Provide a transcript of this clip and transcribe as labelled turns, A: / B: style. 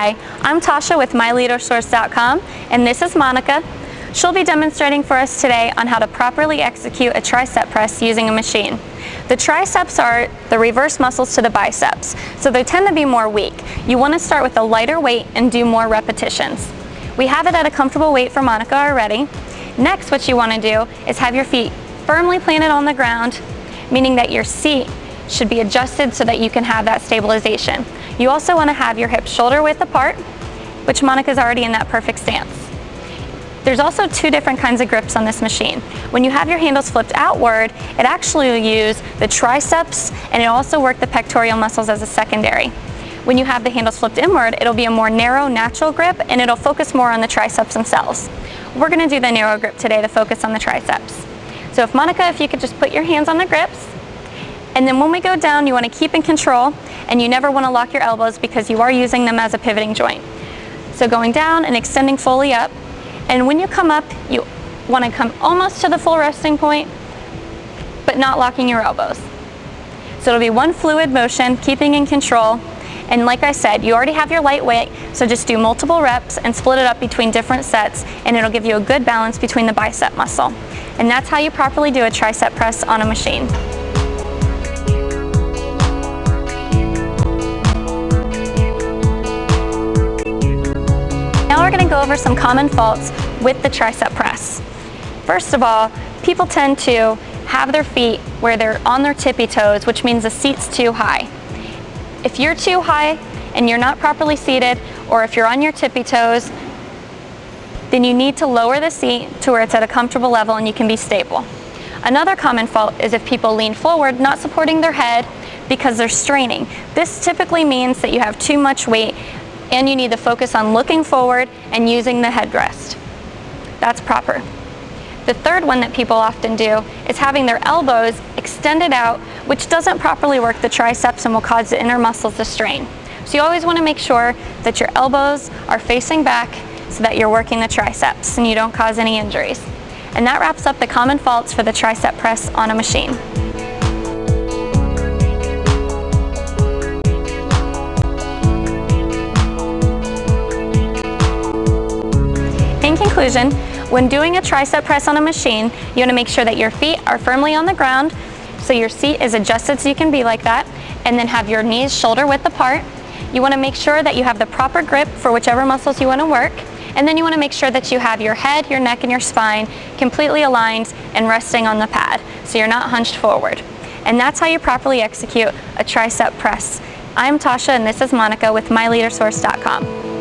A: Hi, I'm Tasha with MyLeaderSource.com, and this is Monica. She'll be demonstrating for us today on how to properly execute a tricep press using a machine. The triceps are the reverse muscles to the biceps, so they tend to be more weak. You want to start with a lighter weight and do more repetitions. We have it at a comfortable weight for Monica already. Next, what you want to do is have your feet firmly planted on the ground, meaning that your seat should be adjusted so that you can have that stabilization. You also want to have your hips shoulder width apart, which Monica's already in that perfect stance. There's also two different kinds of grips on this machine. When you have your handles flipped outward, it actually will use the triceps and it also work the pectoral muscles as a secondary. When you have the handles flipped inward, it'll be a more narrow, natural grip and it'll focus more on the triceps themselves. We're going to do the narrow grip today to focus on the triceps. So Monica, if you could just put your hands on the grips, and then when we go down, you want to keep in control and you never want to lock your elbows because you are using them as a pivoting joint. So going down and extending fully up. And when you come up, you want to come almost to the full resting point, but not locking your elbows. So it'll be one fluid motion, keeping in control. And like I said, you already have your light weight, so just do multiple reps and split it up between different sets, and it'll give you a good balance between the bicep muscle. And that's how you properly do a tricep press on a machine. Now we're going to go over some common faults with the tricep press. First of all, people tend to have their feet where they're on their tippy toes, which means the seat's too high. If you're too high and you're not properly seated, or if you're on your tippy toes, then you need to lower the seat to where it's at a comfortable level and you can be stable. Another common fault is if people lean forward, not supporting their head because they're straining. This typically means that you have too much weight and you need to focus on looking forward and using the headrest. That's proper. The third one that people often do is having their elbows extended out, which doesn't properly work the triceps and will cause the inner muscles to strain. So you always want to make sure that your elbows are facing back so that you're working the triceps and you don't cause any injuries. And that wraps up the common faults for the tricep press on a machine. In conclusion, when doing a tricep press on a machine, you want to make sure that your feet are firmly on the ground, so your seat is adjusted so you can be like that, and then have your knees shoulder width apart. You want to make sure that you have the proper grip for whichever muscles you want to work, and then you want to make sure that you have your head, your neck, and your spine completely aligned and resting on the pad, so you're not hunched forward. And that's how you properly execute a tricep press. I'm Tasha, and this is Monica with MyLeaderSource.com.